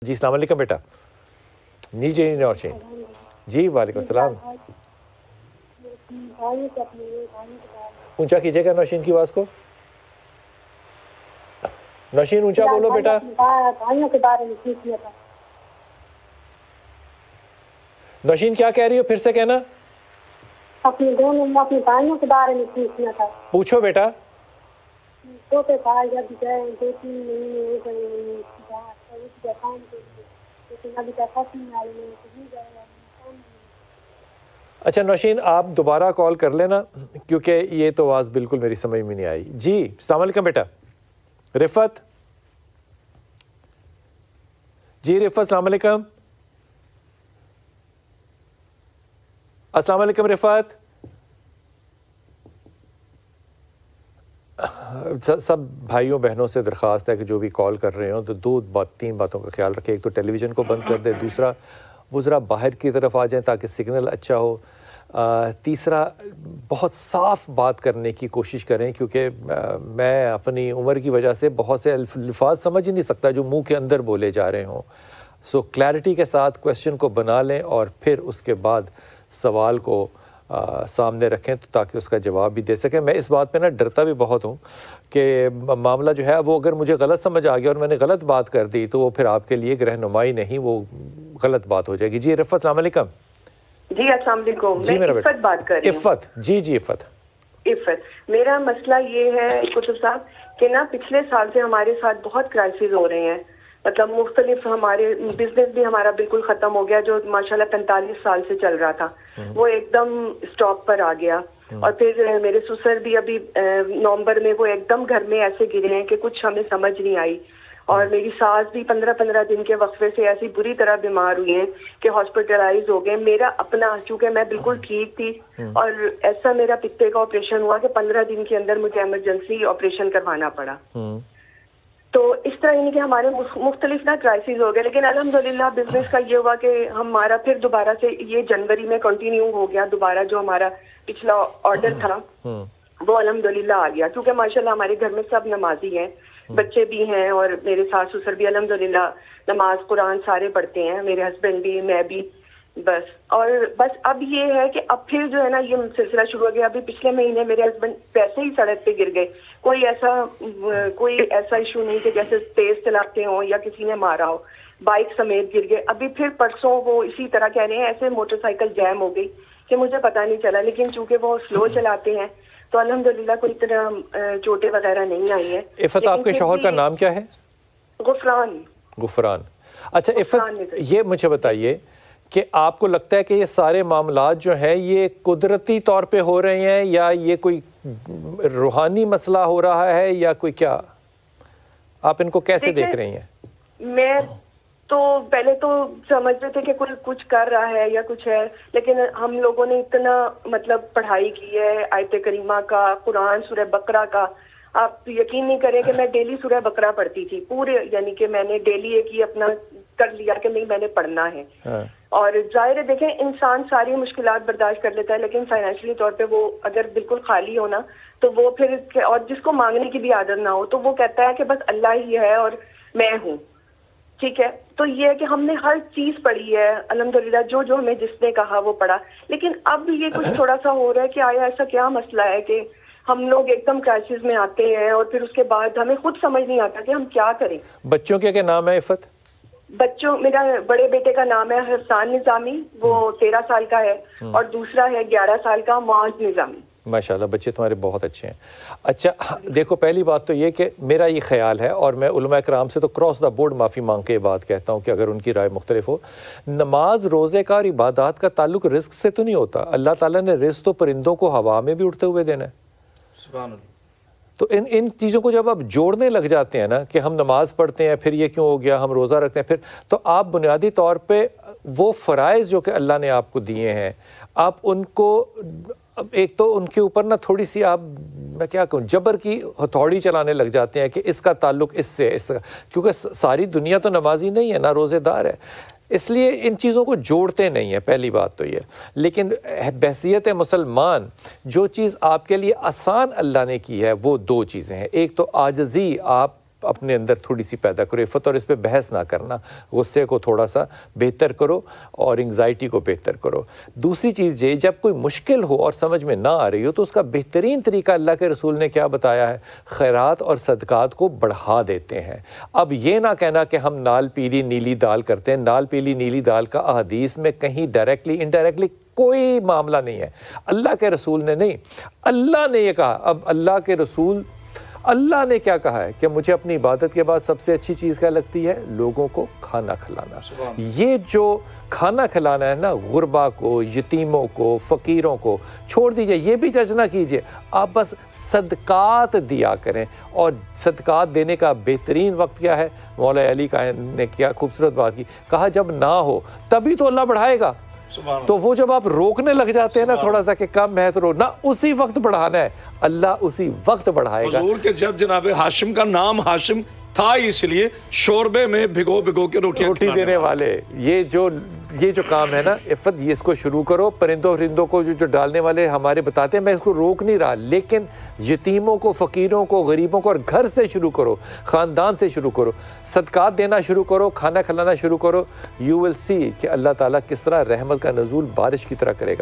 जी अस्सलाम वालेकुम बेटा। जी नौशीन जी वालेकुम सलाम। ऊंचा कीजिएगा नौशीन की आवाज़ को। नौशीन ऊंचा बोलो बेटा। भाइयों के बारे में पूछना था। नौशीन क्या कह रही हो, फिर से कहना। अपने भाइयों के बारे में पूछना था। पूछो बेटा। छोटे भाई जब गए 2-3 महीने हो गए काम के लिए, लेकिन अभी तक फंस नहीं आई है। अच्छा नौशीन आप दोबारा कॉल कर लेना क्योंकि ये तो आवाज़ बिल्कुल मेरी समझ में नहीं आई। जी अस्सलाम वालेकुम बेटा। रिफ़त जी, रिफ़त अस्सलाम वालेकुम। अस्सलाम वालेकुम रिफ़त। सब भाइयों बहनों से दरख्वास्त है कि जो भी कॉल कर रहे हो तो 3 बातों का ख्याल रखें। एक तो टेलीविज़न को बंद कर दे, दूसरा वो ज़रा बाहर की तरफ आ जाएं ताकि सिग्नल अच्छा हो, तीसरा बहुत साफ़ बात करने की कोशिश करें क्योंकि मैं अपनी उम्र की वजह से बहुत से अल्फाज समझ ही नहीं सकता जो मुंह के अंदर बोले जा रहे हों। सो क्लैरिटी के साथ क्वेश्चन को बना लें और फिर उसके बाद सवाल को सामने रखें तो ताकि उसका जवाब भी दे सकें। मैं इस बात पे ना डरता भी बहुत हूँ कि मामला जो है वो अगर मुझे गलत समझ आ गया और मैंने गलत बात कर दी तो वो फिर आपके लिए रहनुमाई नहीं, वो गलत बात हो जाएगी। जी रिफ़त अस्सलाम वालेकुम। जी अस्सलाम वालेकुम। मैं इफ़त बात कर रही हूँ। इफ़त जी इफ़त। मेरा मसला ये है कुतुब साहब कि ना पिछले साल से हमारे साथ बहुत क्राइसिस हो रहे हैं। मतलब मुख्तलिफ हमारे बिजनेस भी हमारा बिल्कुल खत्म हो गया जो माशाल्लाह 45 साल से चल रहा था, वो एकदम स्टॉप पर आ गया। और फिर मेरे ससुर भी अभी नवंबर में वो एकदम घर में ऐसे गिरे हैं कि कुछ हमें समझ नहीं आई। और मेरी सास भी 15-15 दिन के वक्फे से ऐसी बुरी तरह बीमार हुई हैं कि हॉस्पिटलाइज हो गए। मेरा अपना, चूंकि मैं बिल्कुल ठीक थी और ऐसा मेरा पित्ते का ऑपरेशन हुआ कि 15 दिन के अंदर मुझे इमरजेंसी ऑपरेशन करवाना पड़ा। तो इस तरह यानी कि हमारे मुख्तलिफ ना क्राइसिस हो गए। लेकिन अल्हम्दुलिल्लाह बिजनेस का ये हुआ कि हमारा फिर दोबारा से ये जनवरी में कंटिन्यू हो गया। दोबारा जो हमारा पिछला ऑर्डर था वो अल्हम्दुलिल्लाह आ गया क्योंकि माशाल्लाह हमारे घर में सब नमाजी हैं, बच्चे भी हैं और मेरे सास ससुर भी अल्हम्दुलिल्लाह नमाज कुरान सारे पढ़ते हैं, मेरे हस्बैंड भी, मैं भी। बस अब ये है कि अब फिर जो है ना ये सिलसिला शुरू हो गया। अभी पिछले महीने मेरे हस्बैंड वैसे ही सड़क पे गिर गए। कोई ऐसा इशू नहीं कि जैसे तेज चलाते हो या किसी ने मारा हो, बाइक समेत गिर गए। अभी फिर परसों वो इसी तरह कह रहे हैं ऐसे मोटरसाइकिल जैम हो गई कि मुझे पता नहीं चला। लेकिन चूंकि वो स्लो चलाते हैं तो अल्हम्दुलिल्लाह कोई तरह चोटें वगैरह नहीं आई है। इफ़त आपके शौहर का नाम क्या है? गुफरान। अच्छा इफ़त ये मुझे बताइए कि आपको लगता है कि ये सारे मामलात जो हैं ये कुदरती तौर पे हो रहे हैं या ये कोई रूहानी मसला हो रहा है या कोई, क्या आप इनको कैसे देख रही हैं? मैं तो पहले तो समझते थे कि कोई कुछ कर रहा है या कुछ है, लेकिन हम लोगों ने इतना मतलब पढ़ाई की है आयत करीमा का, कुरान सूरह बकरा का। आप यकीन नहीं करें कि मैं डेली सूरह बकरा पढ़ती थी पूरे, यानी कि मैंने डेली एक ही अपना कर लिया कि नहीं मैंने पढ़ना है। और जाहिर है देखें इंसान सारी मुश्किलात बर्दाश्त कर लेता है, लेकिन फाइनेंशियली तौर पे वो अगर बिल्कुल खाली हो ना तो वो फिर, और जिसको मांगने की भी आदत ना हो तो वो कहता है कि बस अल्लाह ही है और मैं हूँ, ठीक है। तो ये है कि हमने हर चीज पढ़ी है अल्हम्दुलिल्लाह, जो जो हमें जिसने कहा वो पढ़ा। लेकिन अब ये कुछ थोड़ा सा हो रहा है कि आया ऐसा क्या मसला है कि हम लोग एकदम क्राइसिस में आते हैं और फिर उसके बाद हमें खुद समझ नहीं आता कि हम क्या करें। बच्चों के क्या नाम है इफ़त? बच्चों, मेरा बड़े बेटे का नाम है हसन निजामी, वो 13 साल का है, और दूसरा है 11 साल का मुआज निजामी। माशाल्लाह बच्चे तुम्हारे बहुत अच्छे हैं। अच्छा देखो पहली बात तो ये कि मेरा ये ख्याल है और मैं उलमा कराम से तो क्रॉस द बोर्ड माफ़ी मांग के बात कहता हूँ कि अगर उनकी राय मुख्तलिफ हो, नमाज रोज़े का और इबादत का ताल्लुक रिस्क से तो नहीं होता। अल्लाह ताला ने रिस्क तो परिंदों को हवा में भी उड़ते हुए देना है। तो इन चीज़ों को जब आप जोड़ने लग जाते हैं ना कि हम नमाज पढ़ते हैं फिर ये क्यों हो गया, हम रोज़ा रखते हैं फिर, तो आप बुनियादी तौर पे वो फ़राइज़ जो कि अल्लाह ने आपको दिए हैं आप उनको, एक तो उनके ऊपर ना थोड़ी सी आप, मैं क्या कहूँ, जबर की हथौड़ी चलाने लग जाते हैं कि इसका ताल्लुक इससे, इसका, क्योंकि सारी दुनिया तो नमाजी नहीं है ना रोज़ेदार है, इसलिए इन चीज़ों को जोड़ते नहीं है। पहली बात तो ये। लेकिन बहसियत मुसलमान जो चीज़ आपके लिए आसान अल्लाह ने की है वो 2 चीज़ें हैं। एक तो आजिज़ी, आप अपने अंदर थोड़ी सी पैदा करो इफ़्फ़त, और इस पे बहस ना करना, गुस्से को थोड़ा सा बेहतर करो और एंग्जाइटी को बेहतर करो। दूसरी चीज़ ये, जब कोई मुश्किल हो और समझ में ना आ रही हो तो उसका बेहतरीन तरीका अल्लाह के रसूल ने क्या बताया है, खैरात और सदक़ात को बढ़ा देते हैं। अब ये ना कहना कि हम नाल पीली नीली दाल करते हैं, नाल पीली नीली दाल का अहदीस में कहीं डायरेक्टली इनडायरेक्टली कोई मामला नहीं है। अल्लाह के रसूल ने नहीं, अल्लाह ने ये कहा। अब अल्लाह के रसूल, अल्लाह ने क्या कहा है कि मुझे अपनी इबादत के बाद सबसे अच्छी चीज़ क्या लगती है, लोगों को खाना खिलाना। ये जो खाना खिलाना है ना, गुरबा को, यतीमों को, फ़कीरों को छोड़ दीजिए, ये भी जज ना कीजिए, आप बस सदक़ात दिया करें। और सदक़ात देने का बेहतरीन वक्त क्या है, मौला अली का ने क्या खूबसूरत बात की, कहा जब ना हो तभी तो अल्लाह बढ़ाएगा। तो वो जब आप रोकने लग जाते हैं ना थोड़ा सा कि कम है तो ना, उसी वक्त बढ़ाना है, अल्लाह उसी वक्त बढ़ाएगा। हुजूर के जब जनाब हाशिम का नाम हाशिम था, इसलिए शोरबे में भिगो भिगो के रोटी देने वाले, ये जो काम है ना इफ़्फ़त, ये इसको शुरू करो। परिंदों परिंदों को जो डालने वाले हमारे बताते हैं, मैं इसको रोक नहीं रहा, लेकिन यतीमों को, फ़कीरों को, गरीबों को, और घर से शुरू करो, ख़ानदान से शुरू करो, सदक़ात देना शुरू करो, खाना खिलाना शुरू करो। यू विल सी कि अल्लाह ताला किस तरह रहमत का नज़ूल बारिश की तरह करेगा।